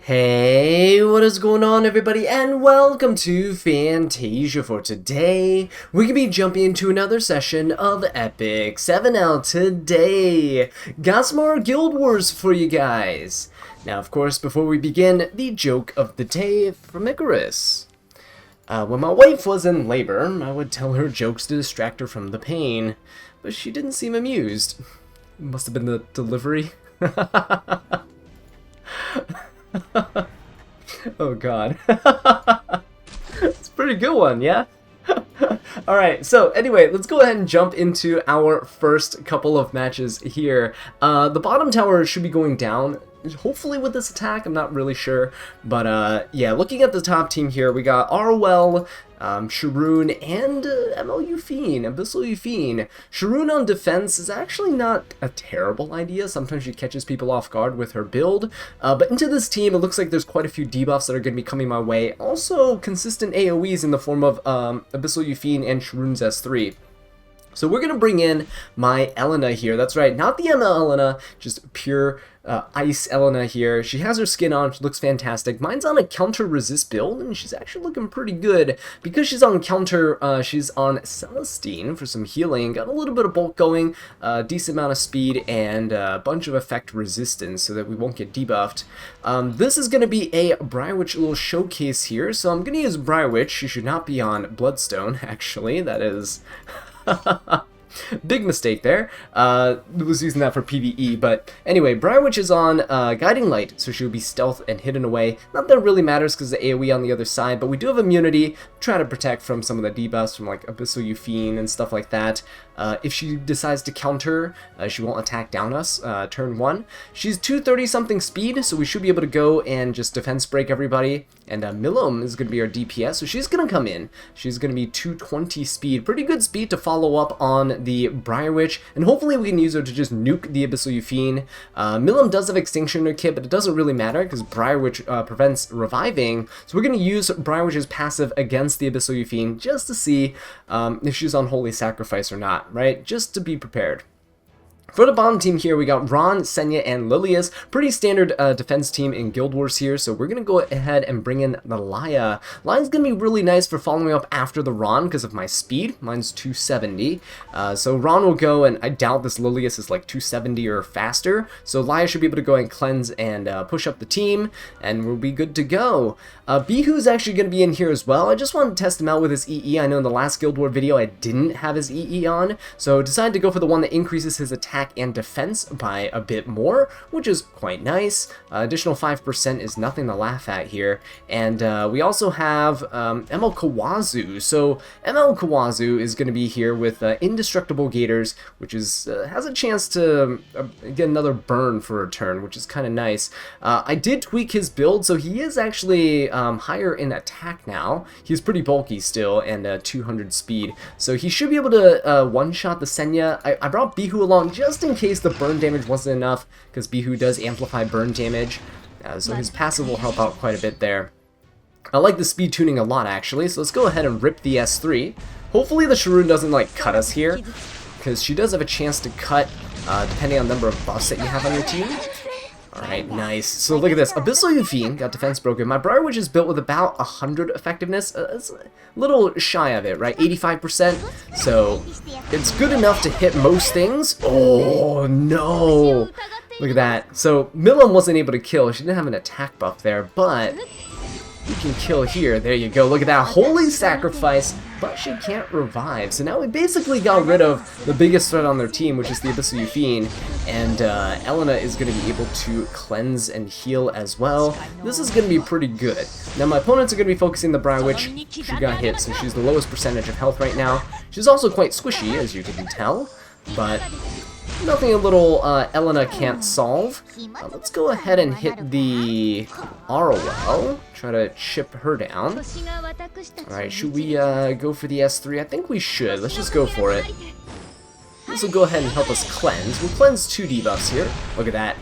Hey, what is going on everybody, and welcome to Fantasia. For today, we're gonna be jumping into another session of Epic 7L today. Got some more Guild Wars for you guys. Now, of course, before we begin, the joke of the day from Icarus. When my wife was in labor, I would tell her jokes to distract her from the pain, but she didn't seem amused. Must have been the delivery. Oh god. It's a pretty good one, yeah? Alright, so anyway, let's go ahead and jump into our first couple of matches here. The bottom tower should be going down, hopefully with this attack, I'm not really sure. But yeah, looking at the top team here, we got Arwell, Sharoon, and MLU Fiend, Abyssal Fiend. Sharoon on defense is actually not a terrible idea. Sometimes she catches people off guard with her build. But into this team, it looks like there's quite a few debuffs that are going to be coming my way. Also, consistent AoEs in the form of Abyssal Fiend and Sharoon's S3. So we're going to bring in my Elena here. That's right, not the ML Elena, just pure ice Elena here. She has her skin on, she looks fantastic. Mine's on a counter resist build, and she's actually looking pretty good. Because she's on counter, she's on Celestine for some healing. Got a little bit of bulk going, decent amount of speed, and a bunch of effect resistance so that we won't get debuffed. This is going to be a Briarwitch little showcase here, so I'm going to use Briarwitch. She should not be on Bloodstone, actually. That is... big mistake there. Was using that for PvE, but anyway, Briarwitch is on Guiding Light, so she'll be stealth and hidden away. Not that it really matters because the AoE on the other side, but we do have immunity. Try to protect from some of the debuffs from like Abyssal Fiend and stuff like that. If she decides to counter, she won't attack down us turn 1. She's 230 something speed, so we should be able to go and just defense break everybody. And Milom is going to be our DPS, so she's going to come in. She's going to be 220 speed. Pretty good speed to follow up on the Briarwitch, and hopefully we can use her to just nuke the Abyssal Fiend. Milom does have Extinction in her kit, but it doesn't really matter because Briarwitch prevents reviving. So we're going to use Briarwitch's passive against the Abyssal Fiend just to see if she's on Holy Sacrifice or not, right? Just to be prepared. For the bottom team here, we got Ron, Senya, and Lilius. Pretty standard defense team in Guild Wars here, so we're going to go ahead and bring in the Laya. Laya's going to be really nice for following up after the Ron because of my speed. Mine's 270. So Ron will go, and I doubt this Lilius is like 270 or faster. So Laya should be able to go and cleanse and push up the team, and we'll be good to go. Bihu's actually going to be in here as well. I just wanted to test him out with his EE. I know in the last Guild War video I didn't have his EE on, so decided to go for the one that increases his attack and defense by a bit more, which is quite nice. Additional 5% is nothing to laugh at here. And we also have ML Kawazu. So ML Kawazu is going to be here with Indestructible Gators, which is has a chance to get another burn for a turn, which is kind of nice. I did tweak his build, so he is actually higher in attack now. He's pretty bulky still, and 200 speed. So he should be able to one-shot the Senya. I brought Bihu along just in case the burn damage wasn't enough, because Bihu does amplify burn damage, so his passive will help out quite a bit there. I like the speed tuning a lot actually, so let's go ahead and rip the S3. Hopefully the Sharoon doesn't like cut us here, because she does have a chance to cut depending on the number of buffs that you have on your team. Alright, nice. So look at this. Abyssal Fiend got defense broken. My Briarwitch is built with about 100 effectiveness. It's a little shy of it, right? 85%. So it's good enough to hit most things. Oh, no. Look at that. So Milom wasn't able to kill. She didn't have an attack buff there, but you can kill here. There you go. Look at that. Holy Sacrifice, but she can't revive. So now we basically got rid of the biggest threat on their team, which is the Abyssal Fiend, and Elena is going to be able to cleanse and heal as well. This is going to be pretty good. Now my opponents are going to be focusing the Briarwitch. She got hit, so she's the lowest percentage of health right now. She's also quite squishy, as you can tell, but nothing a little Elena can't solve. Let's go ahead and hit the Arwell. Try to chip her down. Alright, should we go for the S3? I think we should. Let's just go for it. This will go ahead and help us cleanse. We'll cleanse 2 debuffs here. Look at that.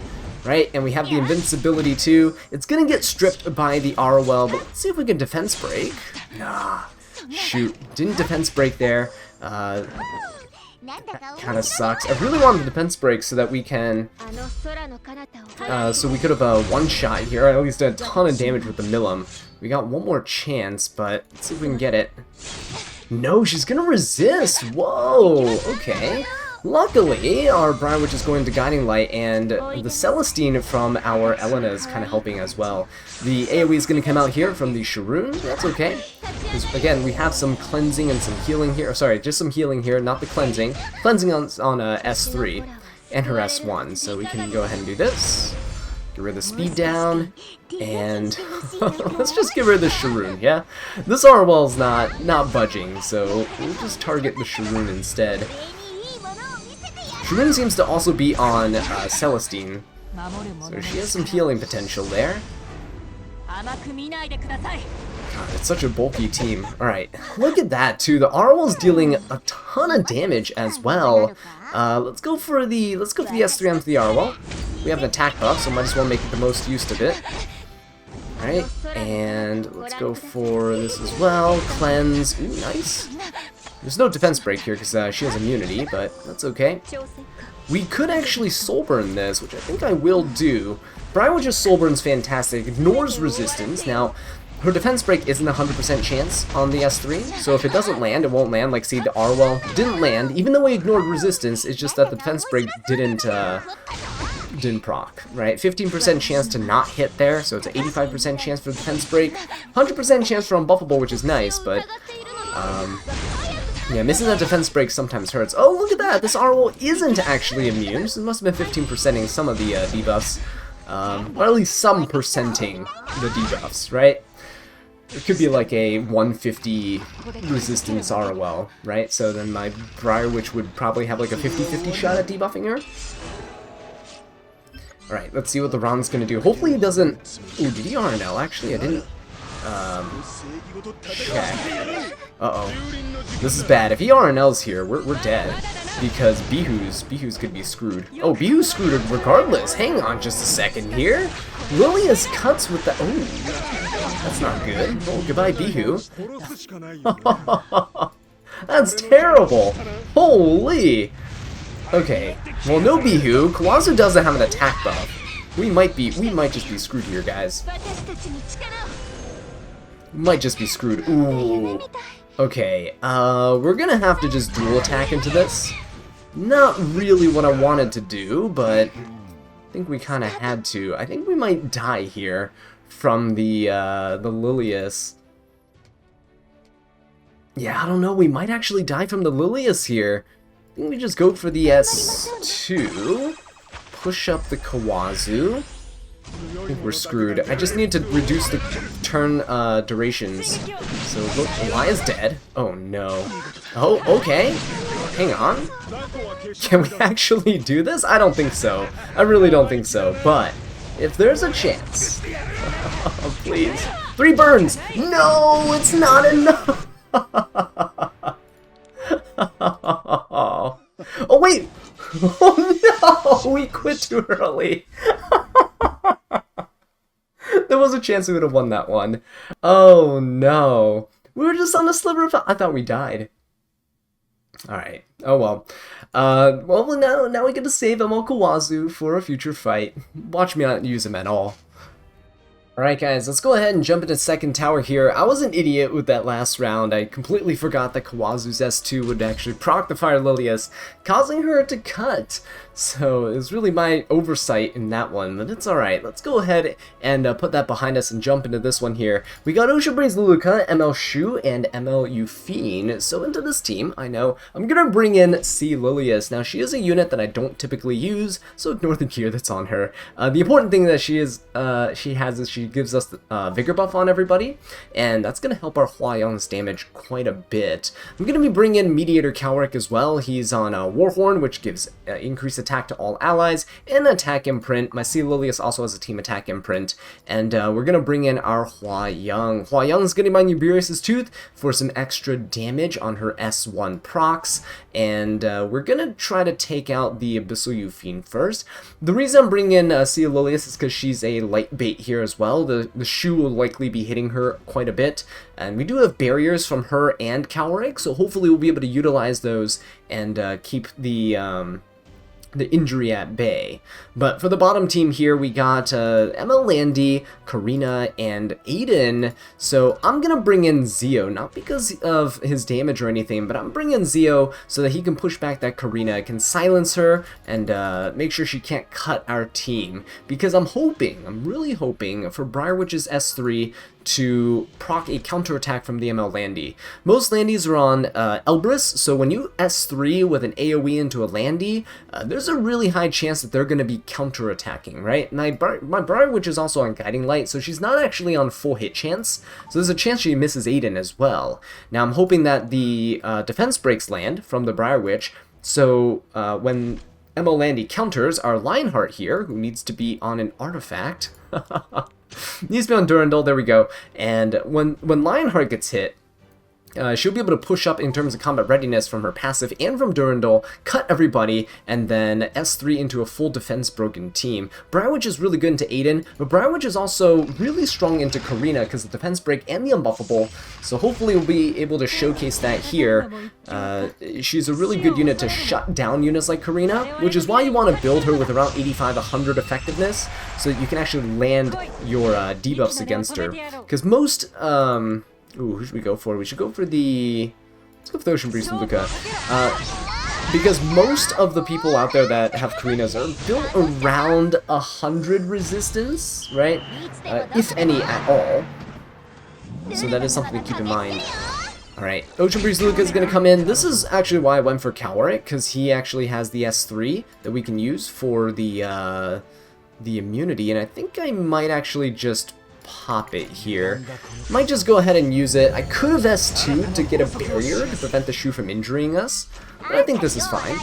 Right, and we have the invincibility too. It's gonna get stripped by the Arwell, but let's see if we can defense break. Nah, shoot, didn't defense break there. Kind of sucks. I really wanted the defense break so that we can... so we could have one-shot here. I at least did a ton of damage with the Milim. We got one more chance, but let's see if we can get it. No, she's gonna resist! Whoa! Okay. Luckily, our Briar Witch is going to Guiding Light, and the Celestine from our Elena is kind of helping as well. The AoE is going to come out here from the Sharoon. That's okay. Because, again, we have some cleansing and some healing here. Sorry, just some healing here, not the cleansing. Cleansing on S3 and her S1. So we can go ahead and do this. Get rid of the speed down. And let's just get rid of the Sharoon, yeah? This Arwell's not budging, so we'll just target the Sharoon instead. Sharoon seems to also be on Celestine, so she has some healing potential there. God, it's such a bulky team. Alright, look at that too. The Arwell's dealing a ton of damage as well. Let's go for the S3 onto the Arwell. We have an attack buff, so might as well make the most use of it. Alright, and let's go for this as well. Cleanse. Ooh, nice. There's no defense break here because she has immunity, but that's okay. We could actually soul burn this, which I think I will do. Briar Witch's soul burn's fantastic. Ignores resistance. Now, her defense break isn't a 100% chance on the S3, so if it doesn't land, it won't land. Like, see, the Arwell didn't land, even though we ignored resistance. It's just that the defense break didn't proc, right? 15% chance to not hit there, so it's an 85% chance for the defense break. 100% chance for unbuffable, which is nice, but yeah, missing that defense break sometimes hurts. Oh, look at that! This Arwell isn't actually immune, so it must have been 15%ing some of the debuffs. Or at least some percenting the debuffs, right? It could be like a 150 resistance Arwell, right? So then my Briar Witch would probably have like a 50-50 shot at debuffing her. Alright, let's see what the Ron's gonna do. Hopefully he doesn't... Ooh, did he RNL? Actually, I didn't... check. Uh-oh. This is bad. If he RNL's here, we're dead. Because Bihu's could be screwed. Oh, Bihu's screwed regardless. Hang on just a second here. Lilia's cuts with the... Oh, that's not good. Oh, goodbye, Bihu. That's terrible. Holy. Okay. Well, no Bihu. Kawazu doesn't have an attack buff. We might just be screwed here, guys. Might just be screwed. Ooh. Okay, we're gonna have to just dual attack into this. Not really what I wanted to do, but I think we kind of had to. I think we might die here from the Lilius. Yeah, I don't know. We might actually die from the Lilius here. I think we just go for the S2. Push up the Kawazu. I think we're screwed. I just need to reduce the turn durations. So look, Elia's dead. Oh no. Oh, okay. Hang on. Can we actually do this? I don't think so. I really don't think so. But if there's a chance, please. 3 burns. No, it's not enough. Oh wait. Oh no, we quit too early. There was a chance we would have won that one. Oh no. We were just on a sliver of... I thought we died. Alright. Oh well. Well, now we get to save Emo Kawazu for a future fight. Watch me not use him at all. Alright guys, let's go ahead and jump into second tower here. I was an idiot with that last round. I completely forgot that Kawazu's S2 would actually proc the Fire Lilius, causing her to cut. So it was really my oversight in that one, but it's alright. Let's go ahead and put that behind us and jump into this one here. We got Ocean Breeze Luluka, ML Shu, and ML Yufine. So into this team, I know, I'm going to bring in C Lilius. Now she is a unit that I don't typically use, so ignore the gear that's on her. The important thing that she has is she gives us the Vigor buff on everybody, and that's going to help our Hua Yang's damage quite a bit. I'm going to be bringing in Mediator Calric as well. He's on Warhorn, which gives increased attack to all allies, and attack imprint. My C Lilius also has a team attack imprint, and we're going to bring in our Hua Yang. Hua Yang's getting my Nuburius' Tooth for some extra damage on her S1 procs, and we're going to try to take out the Abyssal Yufine first. The reason I'm bringing in C Lilius is because she's a light bait here as well. well. The Shu will likely be hitting her quite a bit. And we do have barriers from her and Cowrick, so hopefully we'll be able to utilize those and keep the injury at bay. But for the bottom team here, we got ML Landy, Karina, and Aiden. So I'm gonna bring in Zio, not because of his damage or anything, but I'm bringing Zio so that he can push back that Karina, can silence her, and make sure she can't cut our team. Because I'm really hoping for Briarwitch's S3 to proc a counterattack from the ML Landy. Most Landys are on Elbrus, so when you S3 with an AoE into a Landy, there's a really high chance that they're going to be counterattacking, right? My Briarwitch is also on Guiding Light, so she's not actually on full hit chance, so there's a chance she misses Aiden as well. Now I'm hoping that the defense breaks land from the Briarwitch, so when ML Landy counters, our Lionheart here, who needs to be on an artifact, needs to be on Durandal, there we go. And when Lionheart gets hit, she'll be able to push up in terms of combat readiness from her passive and from Durandal, cut everybody, and then S3 into a full defense broken team. Briarwitch is really good into Aiden, but Briarwitch is also really strong into Karina because of the defense break and the unbuffable, so hopefully we'll be able to showcase that here. She's a really good unit to shut down units like Karina, which is why you want to build her with around 85-100 effectiveness, so that you can actually land your debuffs against her. Because most... Ooh, who should we go for? We should go for the... Let's go for the Ocean Breeze and Luca. Because most of the people out there that have Karinas are built around 100 resistance, right? If any at all. So that is something to keep in mind. Alright, Ocean Breeze Luca is going to come in. This is actually why I went for Cowrick, because he actually has the S3 that we can use for the immunity, and I think I might actually just pop it here. Might just go ahead and use it. I could have S2'd to get a barrier to prevent the Shu from injuring us, but I think this is fine.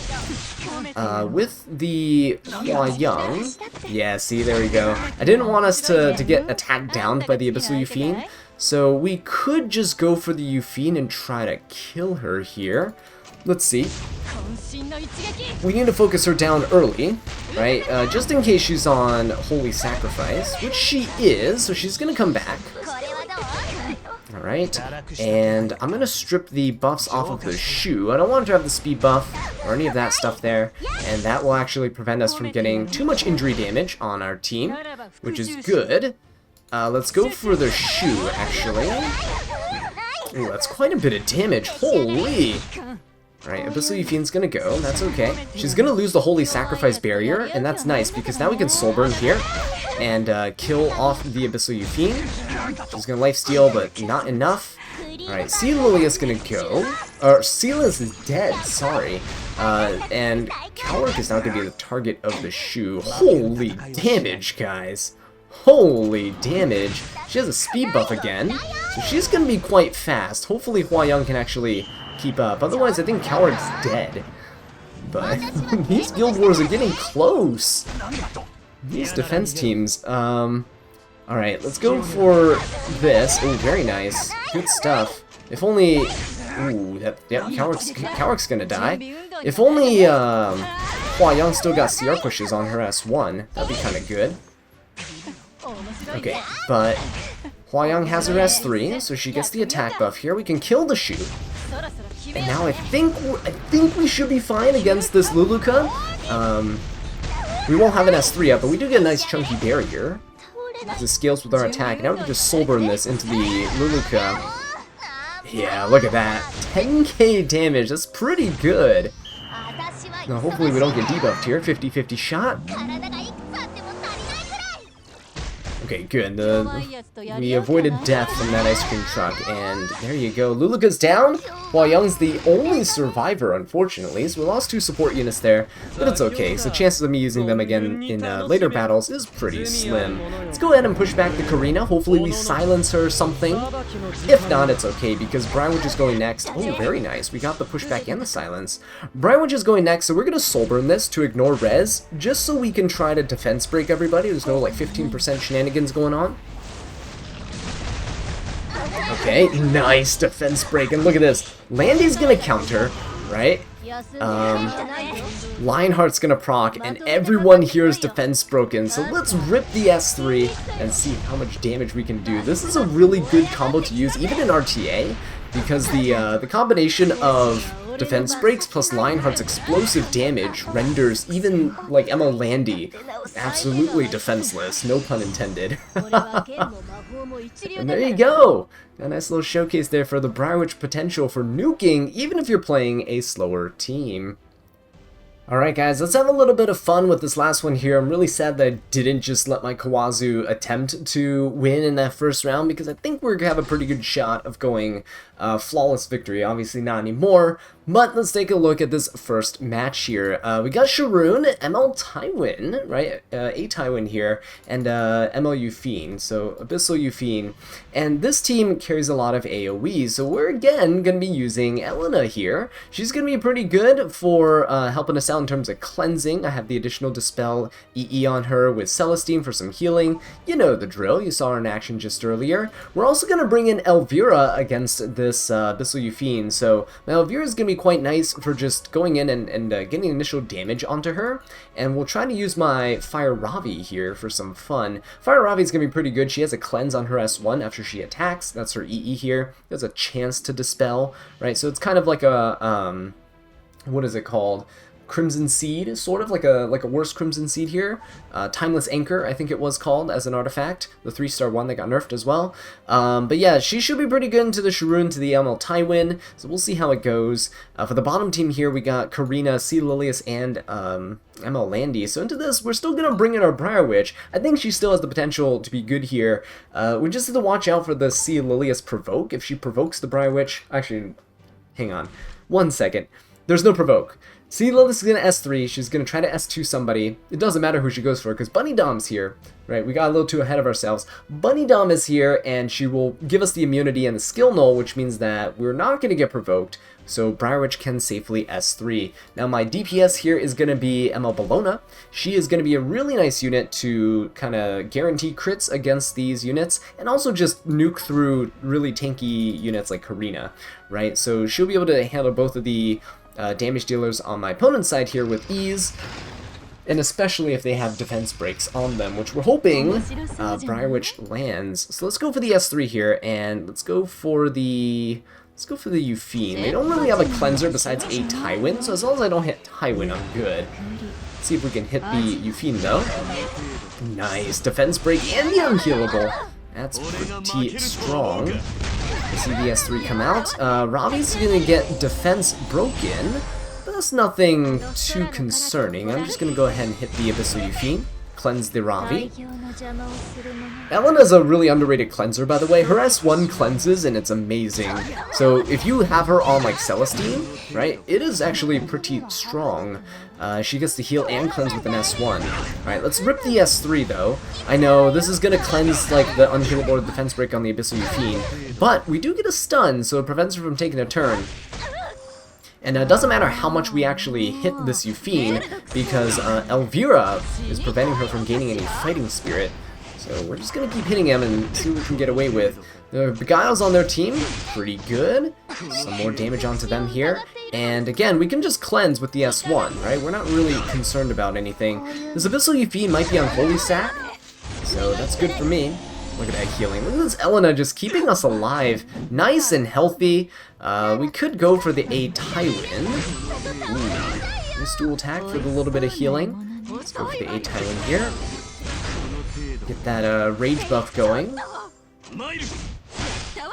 With the Hua Young, yeah, see, there we go. I didn't want us to get attacked down by the Abyssal Yufine, so we could just go for the Yufine and try to kill her here. Let's see. We need to focus her down early, right? Just in case she's on Holy Sacrifice, which she is, so she's gonna come back. Alright, and I'm gonna strip the buffs off of the Shu. I don't want her to have the speed buff or any of that stuff there, and that will actually prevent us from getting too much injury damage on our team, which is good. Let's go for the Shu, actually. Ooh, that's quite a bit of damage, holy! Alright, Abyssal Yufine's gonna go, that's okay. She's gonna lose the Holy Sacrifice barrier, and that's nice, because now we can Soul Burn here, and kill off the Abyssal Yufine. She's gonna lifesteal, but not enough. Alright, Sea Lilia's gonna go. Or, Sealis is dead, sorry. And Cowrick is now gonna be the target of the Shu. Holy damage, guys. Holy damage. She has a speed buff again, so she's gonna be quite fast. Hopefully Hua Young can actually keep up. Otherwise, I think Coward's dead. But these guild wars are getting close. These defense teams. Alright, let's go for this. Oh, very nice. Good stuff. If only... Ooh, Cowrick's gonna die. If only Hua Young still got CR pushes on her S1, that'd be kind of good. Okay, but Hua Young has her S3, so she gets the attack buff here. We can kill the Shu. And now I think we should be fine against this Luluka. We won't have an S3 up, but we do get a nice chunky barrier. It scales with our attack. Now we can just Soul Burn this into the Luluka. Yeah, look at that. 10k damage. That's pretty good. Now hopefully we don't get debuffed here. 50-50 shot. Okay, good. We avoided death from that ice cream truck, and there you go. Luluka's down, while Young's the only survivor, unfortunately, so we lost 2 support units there, but it's okay, so chances of me using them again in later battles is pretty slim. Let's go ahead and push back the Karina. Hopefully we silence her or something. If not, it's okay, because Briarwitch is going next. Oh, very nice. We got the pushback and the silence. Briarwitch is going next, so we're going to Soul Burn this to ignore res, just so we can try to defense break everybody. There's no, like, 15% shenanigans going on. Okay, nice defense break, and look at this. Landy's gonna counter, right? Lionheart's gonna proc, and everyone here is defense broken, so let's rip the S3 and see how much damage we can do. This is a really good combo to use, even in RTA, because the combination of defense breaks plus Lionheart's explosive damage renders even, like, Emma Landy absolutely defenseless, no pun intended. And there you go! A nice little showcase there for the Briarwitch potential for nuking, even if you're playing a slower team. Alright guys, let's have a little bit of fun with this last one here. I'm really sad that I didn't just let my Kawazu attempt to win in that first round, because I think we're going to have a pretty good shot of going flawless victory. Obviously not anymore, but let's take a look at this first match here. We got Sharoon, ML Tywin, right? A Tywin here, and ML Yufine, so Abyssal Yufine. And this team carries a lot of AoE, so we're again going to be using Elena here. She's going to be pretty good for helping us out in terms of cleansing. I have the additional Dispel EE on her with Celestine for some healing. You know the drill, you saw her in action just earlier. We're also going to bring in Elvira against this Abyssal Yufine, so my Elvira is going to be quite nice for just going in and getting initial damage onto her. And we'll try to use my Fire Ravi here for some fun. Fire Ravi is going to be pretty good. She has a cleanse on her S1 after she attacks. That's her EE here. There's a chance to dispel, right? So it's kind of like a, what is it called? Crimson Seed, sort of like a worse Crimson Seed here. Timeless Anchor, I think it was called as an artifact. The 3-star one that got nerfed as well. But yeah, she should be pretty good into the Sharoon to the ML Tywin, so we'll see how it goes. For the bottom team here, we got Karina, C. Lilius, and ML Landy. So into this, we're still going to bring in our Briarwitch. I think she still has the potential to be good here. We just have to watch out for the C. Lilius provoke. If she provokes the Briarwitch, actually, hang on, 1 second. There's no provoke. See, Lilith is going to S3, she's going to try to S2 somebody. It doesn't matter who she goes for, because Bunny Dom's here, right? We got a little too ahead of ourselves. Bunny Dom is here, and she will give us the immunity and the skill null, which means that we're not going to get provoked, so Briarwitch can safely S3. Now, my DPS here is going to be ML Bologna. She is going to be a really nice unit to kind of guarantee crits against these units, and also just nuke through really tanky units like Karina, right? So she'll be able to handle both of the damage dealers on my opponent's side here with ease, and especially if they have defense breaks on them, which we're hoping Briarwitch lands. So let's go for the S3 here, and let's go for the Yufine. They don't really have a cleanser besides a Tywin, so as long as I don't hit Tywin, I'm good. Let's see if we can hit the Yufine though. Nice defense break and the unhealable. That's pretty strong. We see the S3 come out. Ravi's gonna get defense broken, but that's nothing too concerning. I'm just gonna go ahead and hit the Abyssal Yufine, cleanse the Ravi. Elena's a really underrated cleanser, by the way. Her S1 cleanses, and it's amazing. So if you have her on like Celestine, right, it is actually pretty strong. She gets to heal and cleanse with an S1. Alright, let's rip the S3 though. I know this is gonna cleanse like the unhealable defense break on the Abyssal Yufine, but we do get a stun, so it prevents her from taking a turn. And it doesn't matter how much we actually hit this Yufine, because Elvira is preventing her from gaining any fighting spirit. So we're just gonna keep hitting him and see what we can get away with. The Beguile's on their team, pretty good. Some more damage onto them here. And again, we can just cleanse with the S1, right? We're not really concerned about anything. This Abyssal Yufine might be on Holy Sack, so that's good for me. Look at that healing. Look at this Elena just keeping us alive. Nice and healthy. We could go for the A Tywin. Ooh. Nice dual attack for the little bit of healing. Let's go for the A Tywin here. Get that rage buff going.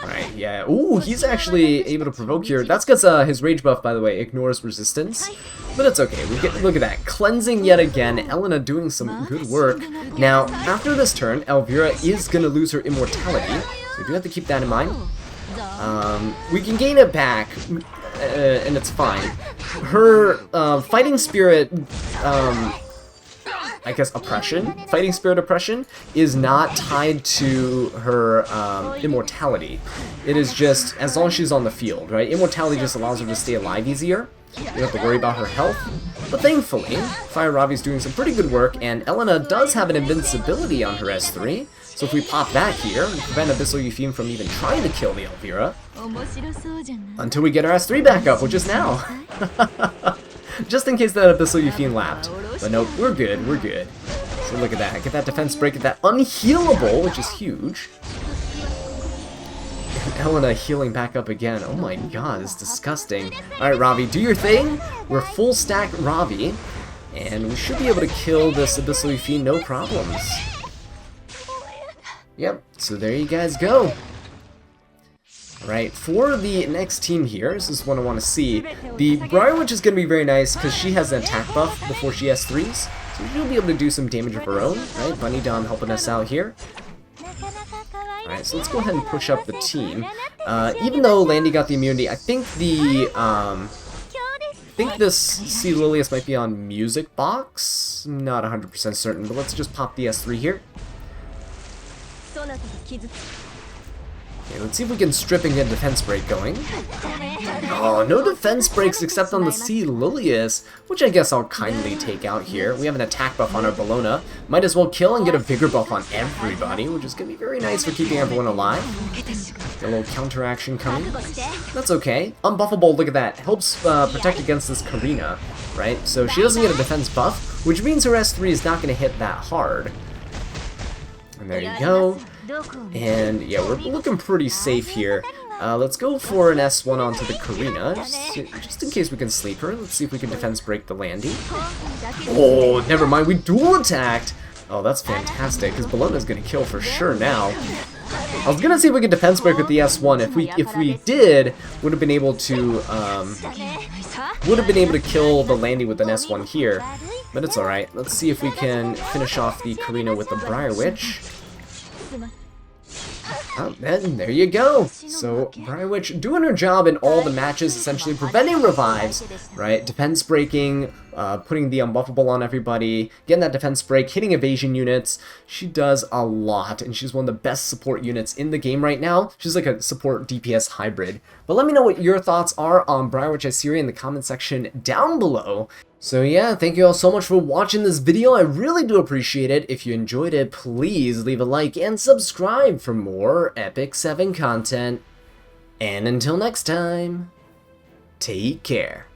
Alright, yeah. Ooh, he's actually able to provoke here. That's because his rage buff, by the way, ignores resistance. But it's okay. Look at that. Cleansing yet again. Elena doing some good work. Now, after this turn, Elvira is going to lose her immortality. So we do have to keep that in mind. We can gain it back, and it's fine. Her fighting spirit... I guess fighting spirit oppression, is not tied to her immortality. It is just, as long as she's on the field, right? Immortality just allows her to stay alive easier. You don't have to worry about her health. But thankfully, Fire Ravi's doing some pretty good work, and Elena does have an invincibility on her S3, So if we pop that here, we prevent Abyssal Eupheme from even trying to kill the Elvira. Until we get our S3 back up, which is now. Just in case that Abyssal Eupheme lapped. But nope, we're good, we're good. So look at that, get that defense break, get that unhealable, which is huge. And Elena healing back up again. Oh my god, it's disgusting. Alright, Ravi, do your thing. We're full stack Ravi. And we should be able to kill this Abyssal Eupheme, no problems. Yep, so there you guys go. Alright, for the next team here, this is what I want to see. The Briar Witch is going to be very nice because she has an attack buff before she has 3s. So she'll be able to do some damage of her own, right? Bunny Dom helping us out here. Alright, so let's go ahead and push up the team. Even though Landy got the immunity, I think the, I think this Sea Lilius might be on Music Box. I'm not 100% certain, but let's just pop the S3 here. Okay, let's see if we can strip and get a defense break going. Oh, no defense breaks except on the Sea Lilius, which I guess I'll kindly take out here. We have an attack buff on our Bellona. Might as well kill and get a vigor buff on everybody, which is going to be very nice for keeping everyone alive. Get a little counter action coming. That's okay. Unbuffable, look at that. Helps protect against this Karina, right? So she doesn't get a defense buff, which means her S3 is not going to hit that hard. And there you go. And yeah, we're looking pretty safe here. Let's go for an S1 onto the Karina, just in case we can sleep her. Let's see if we can defense break the Landy. Oh, never mind, we dual attacked! Oh, that's fantastic, because Bellona's gonna kill for sure now. I was gonna see if we could defense break with the S1. If we did, would have been able to kill the Landy with an S1 here. But it's alright. Let's see if we can finish off the Karina with the Briar Witch. Oh, and there you go. So, Briar Witch doing her job in all the matches, essentially preventing revives, right? Defense breaking, putting the unbuffable on everybody, getting that defense break, hitting evasion units. She does a lot, and she's one of the best support units in the game right now. She's like a support DPS hybrid. But let me know what your thoughts are on Briar Witch Azallea in the comment section down below. So yeah, thank you all so much for watching this video. I really do appreciate it. If you enjoyed it, please leave a like and subscribe for more Epic 7 content. And until next time, take care.